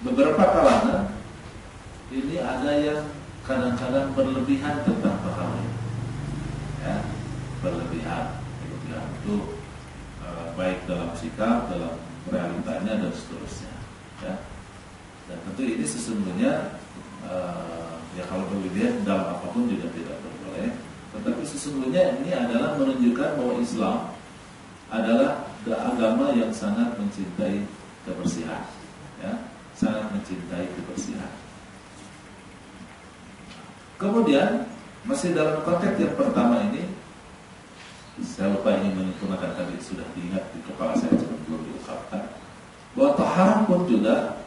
beberapa kalangan ini ada yang kadang-kadang berlebihan tentang perkara ini, ya, berlebihan itu baik dalam sikap, dalam realitanya dan seterusnya, ya. Dan tentu ini sesungguhnya ya kalau berlebihan dalam apapun juga tidak boleh. Tetapi sesungguhnya ini adalah menunjukkan bahwa Islam adalah agama yang sangat mencintai kebersihan, ya, sangat mencintai kebersihan. Kemudian masih dalam konteks yang pertama ini, saya lupa ingin menyempurnakan tadi, sudah diingat di kepala saya cuma belum diungkapkan bahwa taharah pun juga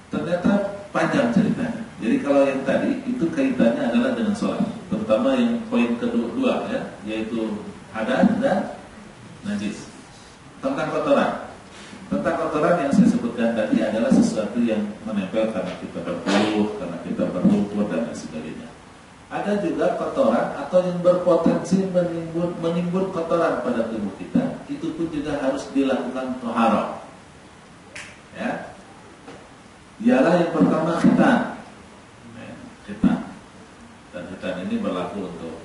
ternyata panjang ceritanya. Jadi kalau yang tadi itu kaitannya adalah dengan sholat, terutama yang poin kedua, ya, yaitu hadas dan najis. Tentang kotoran yang saya sebutkan tadi adalah sesuatu yang menempel karena kita berpeluh, karena kita berlumpur dan lain sebagainya. Ada juga kotoran atau yang berpotensi menimbun kotoran pada tubuh kita, itu pun juga harus dilakukan taharah. Ya, ialah yang pertama khitan. Khitan. Dan khitan ini berlaku untuk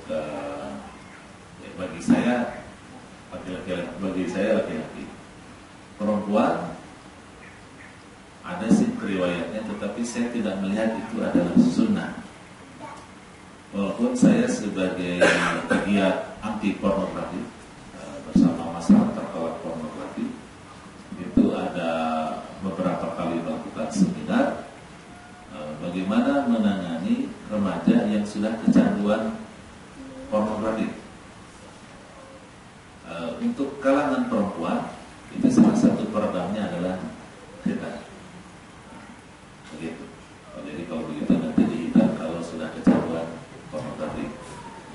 bagi saya laki-laki. Perempuan ada sih riwayatnya, tetapi saya tidak melihat itu adalah sunnah. Walaupun saya sebagai pegiat anti pornografi bersama masalah terkait pornografi itu ada beberapa kali melakukan seminar bagaimana menangani remaja yang sudah kecanduan pornografi. Untuk kalangan perempuan itu salah satu peredamnya adalah khitan. Begitu. Jadi kalau begitu nanti dihitan kalau sudah kecanduan pornografi.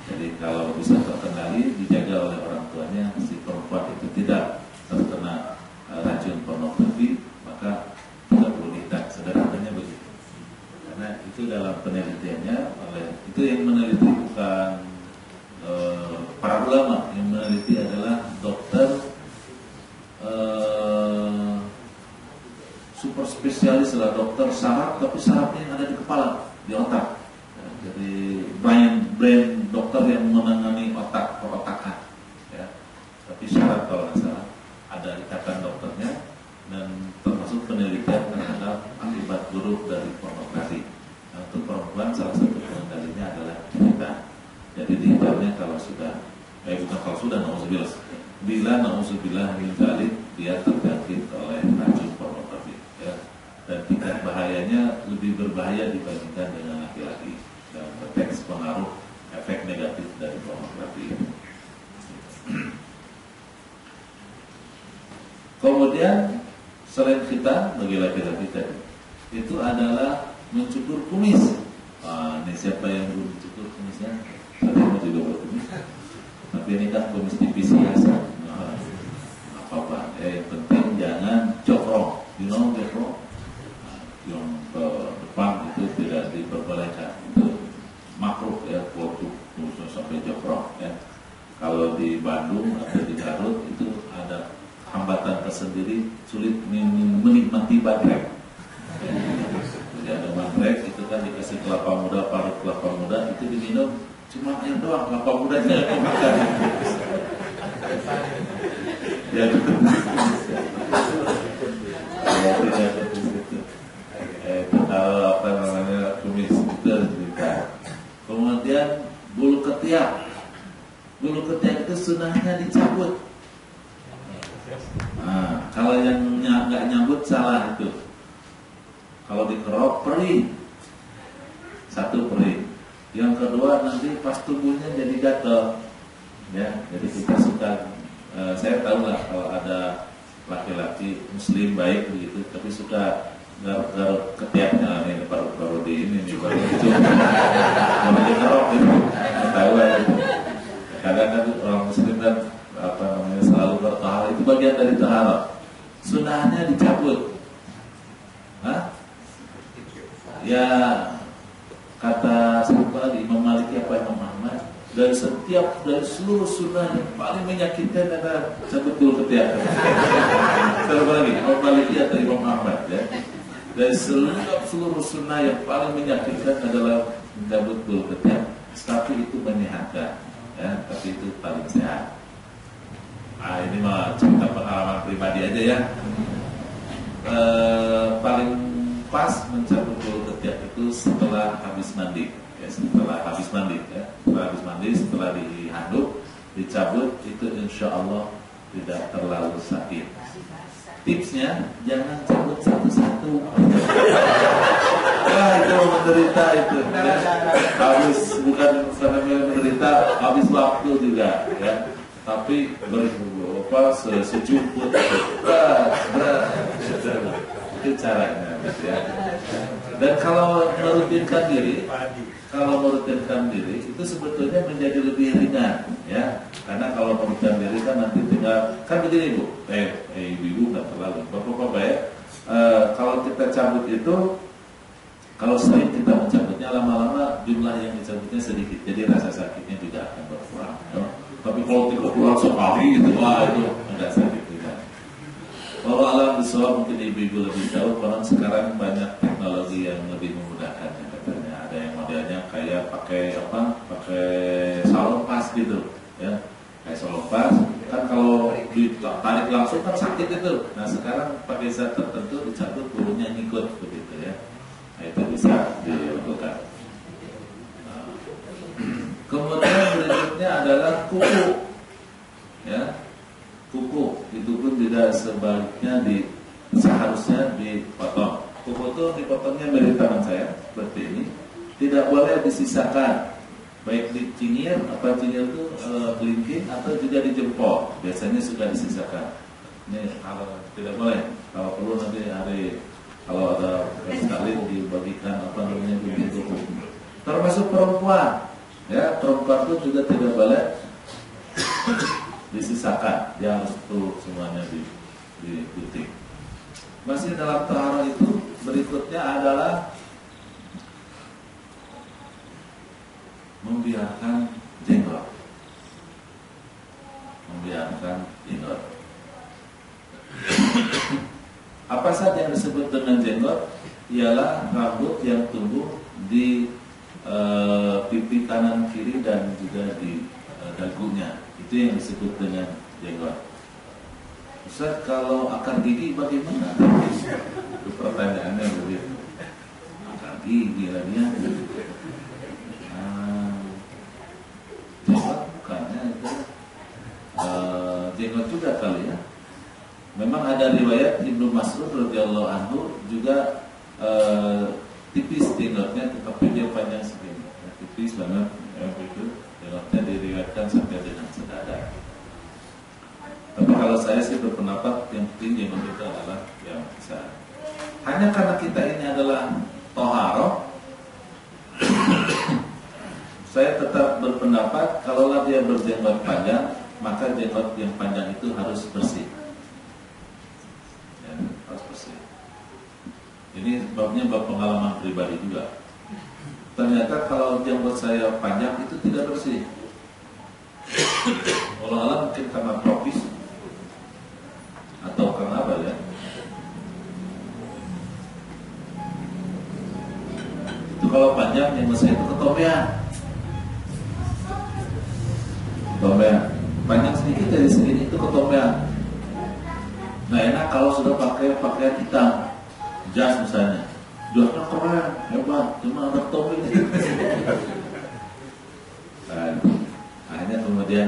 Jadi kalau bisa terkendali, dijaga oleh orang tuanya, si perempuan itu tidak terkena racun pornografi, maka tidak perlu dihitan. Sederhananya begitu. Karena itu dalam penelitiannya itu yang meneliti bukan para ulama, yang meneliti adalah dokter super spesialis, adalah dokter saraf, tapi sarafnya yang ada di kepala, di otak. Jadi brain dokter yang menangani otak perotakan, ya. Tapi syarat kalau nggak salah ada ikatan dokternya dan termasuk penelitian terhadap akibat buruk dari pornografi. Nah, untuk perempuan salah satu pengendalinya adalah khitan. Jadi dihitamnya kalau sudah, bukan kalau sudah, nauzubillah. Bila nauzubillah min dzalik dia terjangkit oleh racun pornografi, ya. Dan tingkat bahayanya lebih berbahaya dibandingkan dengan laki-laki dalam konteks pengaruh efek negatif dari pornografi. Kemudian selain khitan bagi laki-laki tadi itu adalah mencukur kumis. Ini siapa yang belum mencukur kumisnya? Saya mau juga berkumis. Tapi ini kan kumis tipis biasa. Apa-apa. Yang penting jangan cokrong. Cokrong. Yang ke depan itu tidak diperbolehkan. Itu makruh, ya, foto sampai cokrong, ya. Kalau di Bandung atau di Garut itu ada hambatan tersendiri, sulit menikmati bagrek. Jadi ada bagrek itu kan dikasih kelapa muda, parut kelapa muda itu diminum cuma air doang, kelapa mudanya dimakan. Ya, itu kalau apa namanya kumis itu harus diberikan. Kemudian bulu ketiak itu sunahnya dicabut. Nah, kalau yang nggak nyambut salah itu. Kalau dikerok perih, satu perih. Yang kedua nanti pas tubuhnya jadi gatel, ya. Jadi kita suka, saya tahu lah kalau ada laki-laki Muslim baik begitu, tapi suka garuk-garuk ketiaknya nih, paru-paru di ini nih, baru itu mau dikerok itu, tahu ya. Kadang-kadang orang Muslim kan selalu bertahan, itu bagian dari taharah. Sunahnya dicabut. Ya kata siapa lagi, Imam Maliki apa Imam Ahmad, dari seluruh sunnah yang paling menyakitkan adalah cabut dulu ketiak. Siapa lagi, Imam Maliki atau Imam Ahmad, ya. dari seluruh sunnah yang paling menyakitkan adalah mencabut bulu ketiak. Tapi itu menyehatkan, ya, tapi itu paling sehat. Ini mah cerita pengalaman pribadi aja ya. Paling pas mencabut bulu ketiak itu setelah habis mandi, ya, setelah habis mandi, setelah dihanduk, dicabut, itu insya Allah tidak terlalu sakit. Tipsnya jangan cabut satu-satu. Itu menderita itu. Ya. Habis bukan menderita, habis waktu juga, ya. Tapi sejumput, itu caranya, ya. Dan kalau merutinkan diri, itu sebetulnya menjadi lebih ringan, ya. Karena kalau merutinkan diri kan nanti tinggal, kan begini Bu, ibu nggak terlalu, bapak-bapak ya. Kalau kita cabut itu, kalau sering kita mencabutnya, lama-lama jumlah yang dicabutnya sedikit, jadi rasa sakitnya juga akan berkurang. Ya. Tapi kalau 30 sekali itu, itu agak sakit juga. Kalau alam bisawab mungkin ibu-ibu lebih tahu, karena sekarang banyak teknologi yang lebih memudahkan, ya, katanya. Ada yang modelnya kayak pakai salon pas gitu, ya, kayak salon pas. Kan kalau ditarik langsung kan sakit itu. Nah sekarang pakai zat tertentu dicabut bulunya ngikut begitu, ya. Nah, itu bisa dilakukan. Kemudian berikutnya adalah kuku, ya. Kuku itu pun tidak seharusnya dipotong. Kuku itu dipotongnya dari tangan saya seperti ini, tidak boleh disisakan, baik di cingir, cingir itu kelingking atau juga di jempol. Biasanya suka disisakan. Ini kalau tidak boleh. Kalau perlu nanti kalau ada sekali dibagikan begitu. Termasuk perempuan. Ya, perempuan itu juga tidak boleh disisakan, dia harus tuh semuanya di gunting. Masih dalam taharah itu, berikutnya adalah membiarkan jenggot. Apa saja yang disebut dengan jenggot? Ialah rambut yang tumbuh di pipi kanan kiri dan juga di dagunya. Itu yang disebut dengan jenggot. Ustaz, kalau akar gigi bagaimana? Itu pertanyaannya begitu. Akar gigi dia. Jenggot bukannya itu jenggot juga kali ya. Memang ada riwayat Ibnu Mas'ud radhiyallahu anhu juga tipis jenggotnya, tetapi dia panjang segini, tipis banget, ya, begitu. Jenggotnya diriwayatkan sampai dengan sedada. Tapi kalau saya sih berpendapat yang penting jenggot itu adalah yang besar. Hanya karena kita ini adalah toharoh, saya tetap berpendapat kalaulah dia berjenggot panjang, maka jenggot yang panjang itu harus bersih, ya, harus bersih. Ini babnya bab pengalaman pribadi juga. Ternyata kalau jenggot saya panjang itu tidak bersih. Walau mungkin karena tropis atau karena apa ya? Itu kalau panjang jenggot saya itu ketombean. Panjang sedikit dari segini itu ketombean. Nah enak kalau sudah pakai pakaian hitam. Jas misalnya, jasnya keren, hebat, cuma ada topi. Dan akhirnya kemudian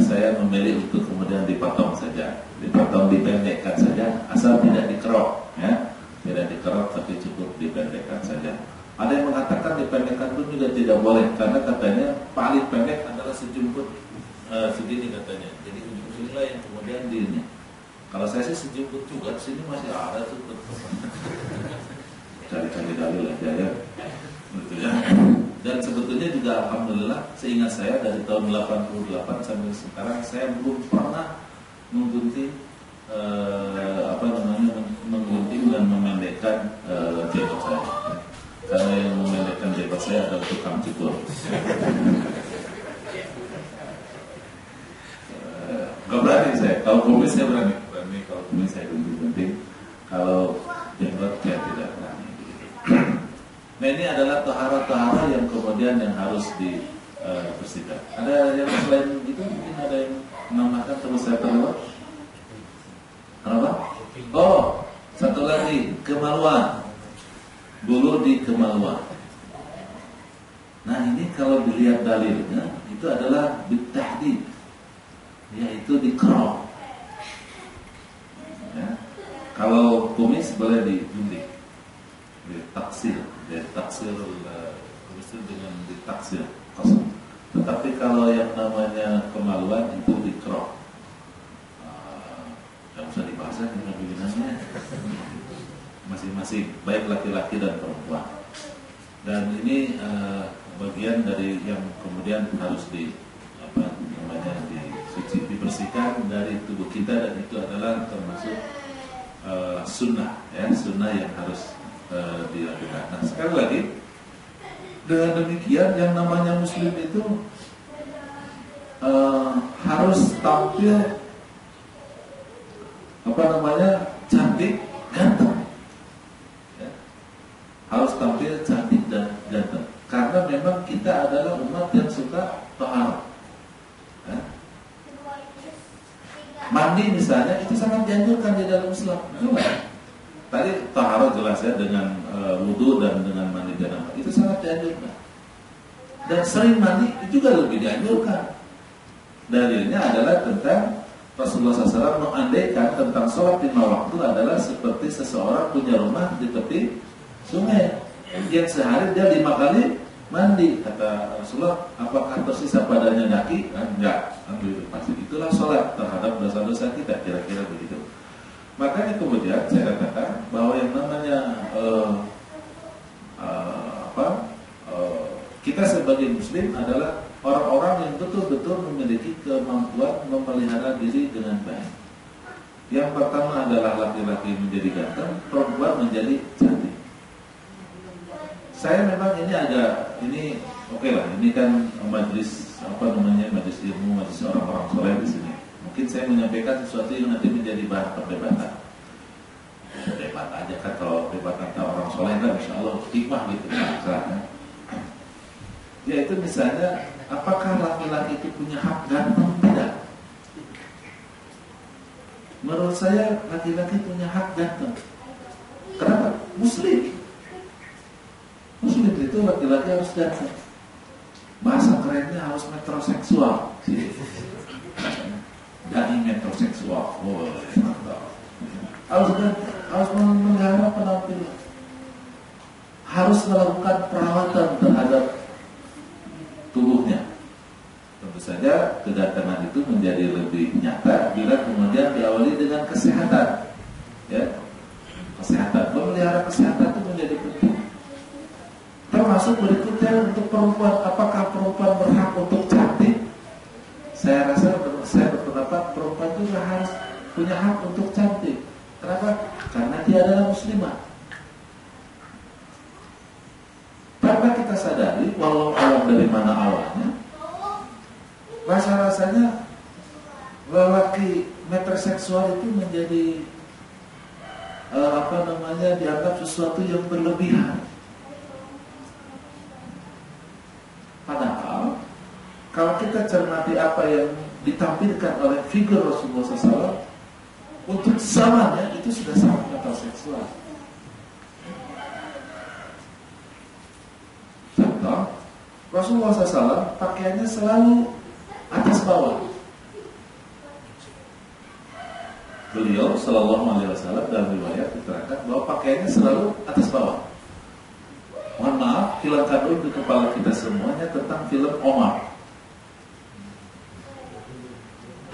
saya memilih untuk kemudian dipotong saja, dipendekkan saja, asal tidak dikerok, ya, tidak dikerok tapi cukup dipendekkan saja. Ada yang mengatakan dipendekkan pun juga tidak boleh, karena katanya paling pendek adalah sejumput segini katanya. Jadi ujung inilah yang kemudian di ini. Kalau saya sih sejumput juga, sini masih ada tuh. Cari-cari dalil aja ya. Betul ya. Dan sebetulnya juga alhamdulillah, seingat saya dari tahun 88 sampai sekarang saya belum pernah menggunting menggunting dan memendekkan jenggot saya. Karena yang memendekkan jenggot saya adalah tukang cukur. Gak berani saya. Kalau kumis saya berani. Kalau kumis saya gunting. Kalau jenggot saya tidak. ini adalah tahara-tahara yang kemudian yang harus dibersihkan. Ada yang selain itu, mungkin ada yang menambahkan terus saya terlewat. Kenapa? Oh, satu lagi, kemaluan. Bulu di kemaluan. Nah, ini kalau dilihat dalilnya itu adalah bitahdid, yaitu dikerok. Ya. Kalau kumis boleh digunting, ditaksir, kumis itu dengan ditaksir kosong. Tetapi kalau yang namanya kemaluan itu dikerok. Yang usah dibahas lagi pembinanya, masing-masing, baik laki-laki dan perempuan. Dan ini bagian dari yang kemudian harus disuci, dibersihkan dari tubuh kita, dan itu adalah termasuk sunnah, ya, sunnah yang harus dilakukan. Nah, sekali lagi, dengan demikian yang namanya muslim itu harus tampil cantik, ganteng, ya. Harus tampil cantik dan ganteng, karena memang kita adalah umat yang suka taharah, ya. Mandi misalnya itu sangat dianjurkan di dalam Islam. Tadi taharah jelas ya, dengan wudu dan dengan mandi janabah itu sangat dianjurkan. Dan sering mandi itu juga lebih dianjurkan. Dalilnya adalah tentang Rasulullah SAW mengandaikan tentang sholat 5 waktu adalah seperti seseorang punya rumah di tepi sungai yang sehari dia 5 kali mandi. Kata Rasulullah, apakah tersisa padanya daki? Enggak. Pasti itulah sholat terhadap dosa-dosa kita, kira-kira begitu. Makanya kemudian saya katakan bahwa yang namanya kita sebagai muslim adalah orang-orang yang betul-betul memiliki kemampuan memelihara diri dengan baik. Yang pertama adalah laki-laki menjadi ganteng, perempuan menjadi cantik. Saya memang ini oke lah, ini kan majelis majelis ilmu, majelis orang-orang soleh di sini. Mungkin saya menyampaikan sesuatu yang nanti menjadi bahan perdebatan. Debat aja kan, kalau debat antara orang soleh kan insya Allah hikmah gitu kan. Yaitu misalnya, apakah laki-laki itu punya hak ganteng? Tidak. Menurut saya laki-laki punya hak ganteng. Kenapa? Muslim itu laki-laki harus ganteng. Bahasa kerennya harus metroseksual. Dari metroseksual. Oh, mantap. Harus memelihara penampilan. Harus melakukan perawatan terhadap tubuhnya. Tentu saja kedatangan itu menjadi lebih nyata bila kemudian diawali dengan kesehatan, ya. Kesehatan, memelihara kesehatan itu menjadi penting. Termasuk berikutnya untuk perempuan, apakah perempuan berhak untuk cantik? Saya berpendapat perempuan juga harus punya hak untuk cantik. Kenapa? Karena dia adalah muslimah. Karena kita sadari, walau alam dari mana awalnya, rasa-rasanya lelaki metroseksual itu menjadi dianggap sesuatu yang berlebihan. Padahal kalau kita cermati apa yang ditampilkan oleh figur Rasulullah SAW, untuk zamannya itu sudah sangat metroseksual. Contoh, Rasulullah SAW pakaiannya selalu atas bawah. Beliau Shallallahu Alaihi Wasallam dalam riwayat diterangkan bahwa pakaiannya selalu atas bawah. Mohon maaf, hilangkan dulu di kepala kita semuanya tentang film Omar.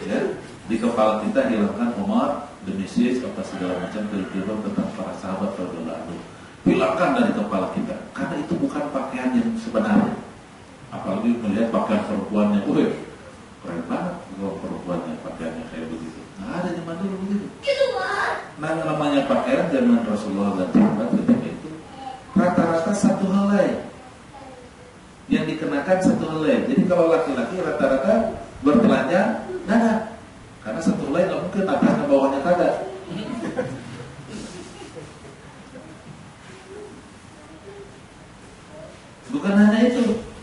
Ya, di kepala kita hilangkan Omar, The Message, apa segala macam film-film tentang para sahabat radhiyallahu anhu. Hilangkan dari kepala kita, karena itu bukan pakaian yang sebenarnya. Apalagi melihat pakaian perempuannya, keren banget kalau perempuannya pakaiannya kayak begitu. Nah, ada zaman dulu begitu. Nah, namanya pakaian zaman Rasulullah dan sahabat ketika itu rata-rata satu helai yang dikenakan satu helai. Jadi kalau laki-laki rata-rata bertelanjang dada, karena satu helai nggak mungkin atasnya bawahnya kagak.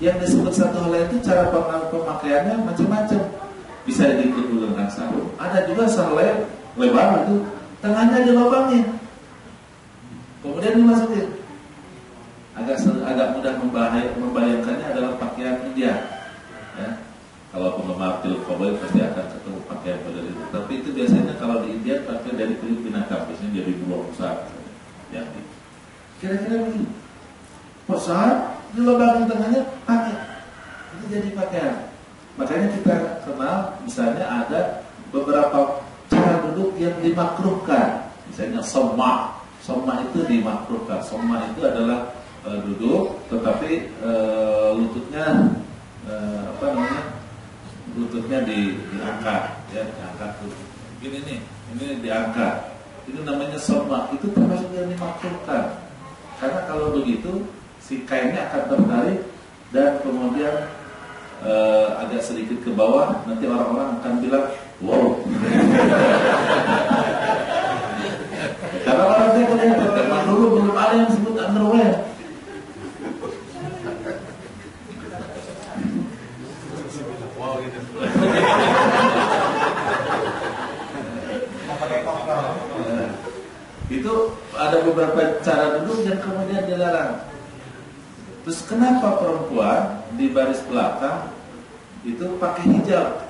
Yang disebut satu helai itu cara pemakaiannya macam-macam. Bisa ditutup dengan sarung. Ada juga sehelai lebar itu tengahnya dilobangin, kemudian dimasukin. Agak mudah membayangkannya adalah pakaian India. Ya. Kalau penggemar film cowboy pasti akan ketemu pakaian model itu. Tapi itu biasanya kalau di India pakai dari kulit binatang, biasanya jadi buah besar. Ya. Kira-kira begini. Besar, dilobangin tengahnya pakai. Itu jadi pakaian. Makanya kita kenal, misalnya ada beberapa cara duduk yang dimakruhkan. Misalnya somma itu dimakruhkan. Somma itu adalah duduk, tetapi lututnya lututnya diangkat, ya, diangkat tuh. Gini nih, ini diangkat. Itu namanya somma. Itu termasuk yang dimakruhkan. Karena kalau begitu, si kainnya akan tertarik dan kemudian agak sedikit ke bawah, nanti orang-orang akan bilang, wow. Karena orang-orang kelihatan dulu belum ada yang disebut underwear. Wow gitu. Itu ada beberapa cara duduk yang kemudian dilarang. Terus kenapa perempuan di baris belakang itu pakai hijab?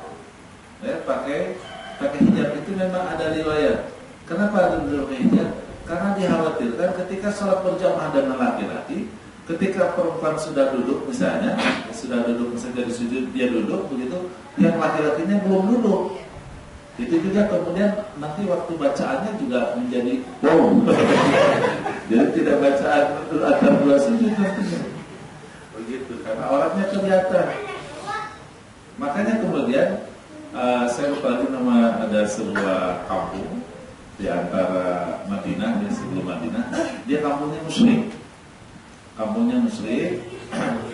Ya, pakai hijab itu memang ada riwayat. Kenapa ada hijab? Karena dikhawatirkan ketika sholat berjamaah dengan laki-laki, ketika perempuan sudah duduk misalnya di sujud, dia duduk begitu, yang laki-lakinya belum duduk. Itu juga kemudian nanti waktu bacaannya juga menjadi wow. Jadi tidak bacaan antara dua sujud nantinya. Begitu, karena orangnya kelihatan. Makanya kemudian saya lupa lagi nama, ada sebuah kampung di antara Madinah dan sebelum Madinah, dia kampungnya musyrik.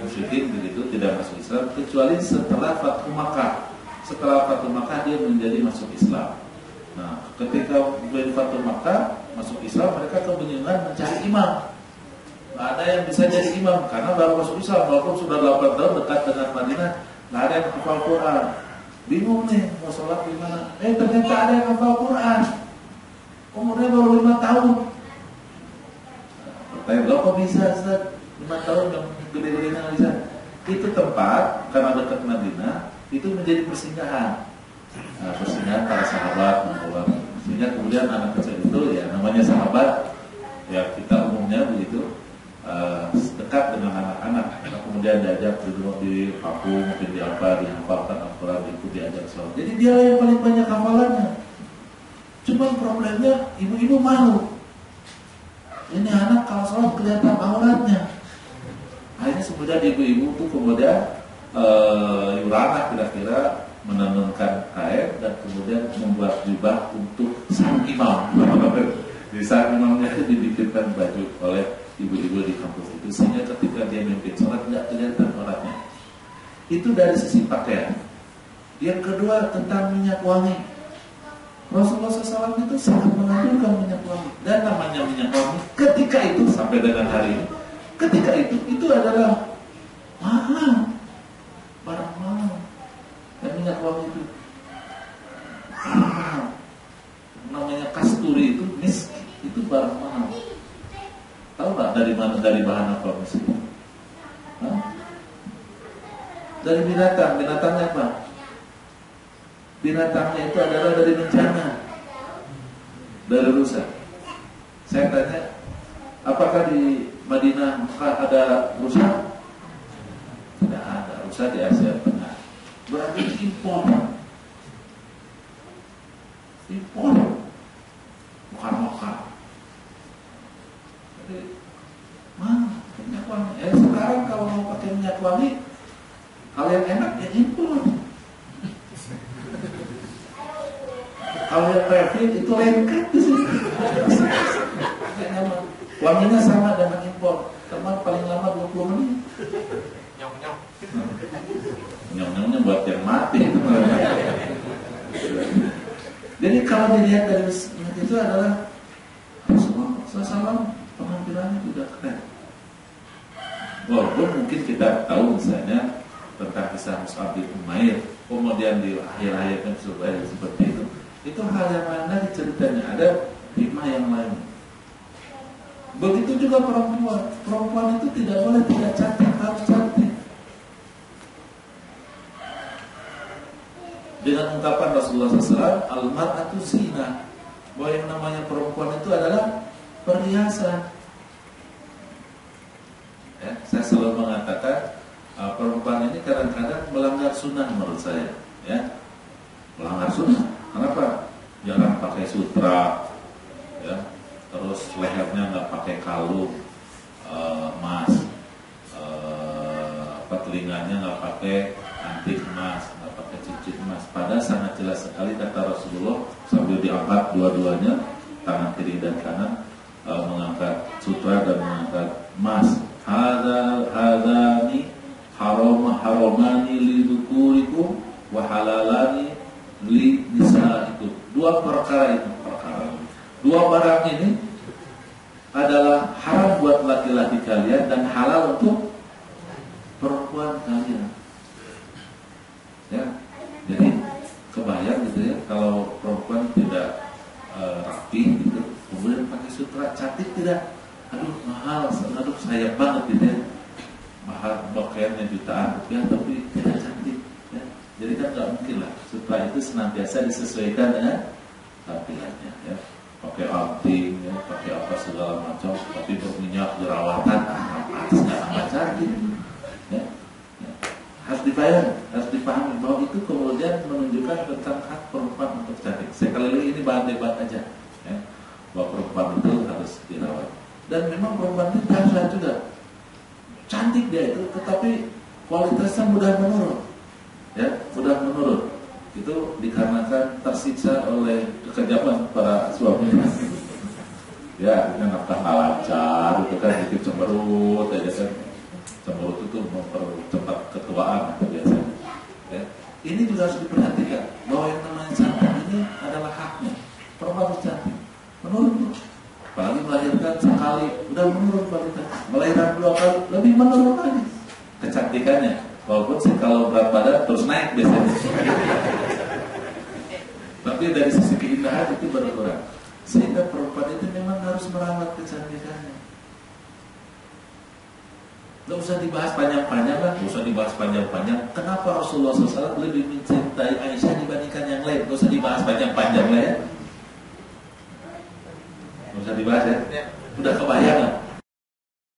Musyrikin begitu, tidak masuk Islam kecuali setelah Fathu Makkah. Setelah Fathu Makkah dia menjadi masuk Islam. Nah, ketika dari Fathu Makkah masuk Islam, mereka kebingungan mencari imam. Nggak ada yang bisa jadi imam karena baru masuk Islam, walaupun sudah 8 tahun dekat dengan Madinah, nggak ada yang hafal Quran. Bingung nih mau sholat di mana? Ternyata ada yang hafal Quran. Umurnya baru 5 tahun. Pertanyaan, kok bisa Ustaz? 5 tahun yang gede-gedenya bisa? Itu tempat karena dekat Madinah itu menjadi persinggahan. Persinggahan para sahabat, sehingga kemudian anak kecil itu ya namanya sahabat, ya kita umumnya begitu. Dekat dengan anak-anak, kemudian diajak duduk di kampung, mungkin dihafalkan Al-Quran, diajak sholat. Jadi dia yang paling banyak hafalannya. Cuma problemnya ibu-ibu malu. Ini anak kalau sholat kelihatan auratnya. Akhirnya sebenarnya ibu-ibu itu kemudian Yurana kira-kira menenunkan kain dan kemudian membuat jubah untuk sang imam. Di sang imamnya itu dibikinkan baju oleh ibu-ibu di kampus itu, sehingga ketika dia memimpin sholat tidak kelihatan auratnya. Itu dari sisi pakaian. Yang kedua tentang minyak wangi. Rasulullah SAW itu sangat menganjurkan minyak wangi. Dan namanya minyak wangi ketika itu sampai dengan hari ini, ketika itu adalah mahal, barang mahal. Dan minyak wangi itu mahal. Namanya kasturi itu misk, itu barang mahal. Tahu nggak dari mana, dari bahan apa misalnya? Dari binatang. Binatangnya apa? Binatangnya itu adalah dari bencana, dari rusa. Saya tanya, apakah di Madinah ada rusa? Tidak ada. Rusa di Asia Tengah. Berarti impor. Bukan lokal. Mana minyak wangi? Sekarang kalau mau pakai minyak wangi, kalau yang enak ya impor. Kalau yang refill itu lengkap di sini. Wanginya sama dengan impor. Teman paling lama 20 menit. Nyong-nyongnya buat yang mati. Jadi kalau dilihat dari itu adalah Rasulullah SAW penampilannya juga keren. Walaupun mungkin kita tahu misalnya tentang kisah Mus'ab bin Umair, kemudian di akhir ayatnya supaya seperti itu hal yang lain lagi ceritanya, ada hikmah yang lain. Begitu juga perempuan itu tidak boleh tidak cantik, harus cantik. Dengan ungkapan Rasulullah SAW, al-mar'atu zina, bahwa yang namanya perempuan itu adalah perhiasan. Ya, saya selalu mengatakan perempuan ini kadang-kadang melanggar sunnah menurut saya, ya, melanggar sunnah. Kenapa? Jangan pakai sutra, ya, terus lehernya nggak pakai kalung emas, telinganya nggak pakai antik emas, nggak pakai cincin emas. Padahal sangat jelas sekali kata Rasulullah sambil diangkat dua-duanya, tangan kiri dan kanan, mengangkat sutra dan mengangkat emas. Hadani haramani li dzukurikum wa halalani li nisaikum. Dua perkara itu, dua barang ini adalah haram buat laki-laki kalian dan halal untuk perempuan kalian. Ya, jadi kebayang gitu ya, kalau perempuan tidak rapi gitu, kemudian pakai sutra cantik tidak? Aduh mahal, aduh sayang banget gitu ya. Mahal, pakaiannya jutaan rupiah tapi tidak cantik ya. Jadi kan nggak mungkin lah sutra itu senantiasa disesuaikan dengan tampilannya ya. Pakai anting ya, pakai apa segala macam, tapi berminyak jerawatan, atas nggak tambah cantik ya. Ya. Harus dipahami bahwa itu kemudian menunjukkan tentang hak perempuan untuk cantik. Sekali lagi ini bahan debat aja ya, bahwa perempuan itu harus dirawat. Dan memang perempuan itu harus juga cantik dia itu, tetapi kualitasnya mudah menurun, ya, mudah menurun. Itu dikarenakan tersiksa oleh kekejaman para suami. Ya, dengan nafkah lancar, itu kan sedikit cemberut, aja kan. Cemberut itu mempercepat ketuaan biasanya. Ya. Ini juga harus diperhatikan bahwa yang namanya cantik ini adalah haknya. Perempuan harus cantik, menurun. Apalagi melahirkan sekali, udah menurun kualitas. Melahirkan 2 kali, lebih menurun lagi kecantikannya. Walaupun sih kalau berat badan terus naik biasanya. Tapi dari sisi keindahan itu berkurang. Sehingga perempuan itu memang harus merawat kecantikannya. Gak usah dibahas panjang-panjang lah, gak usah dibahas panjang-panjang. Kenapa Rasulullah SAW lebih mencintai Aisyah dibandingkan yang lain? Gak usah dibahas panjang-panjang lah ya. Gak usah dibahas ya. Udah kebayang lah.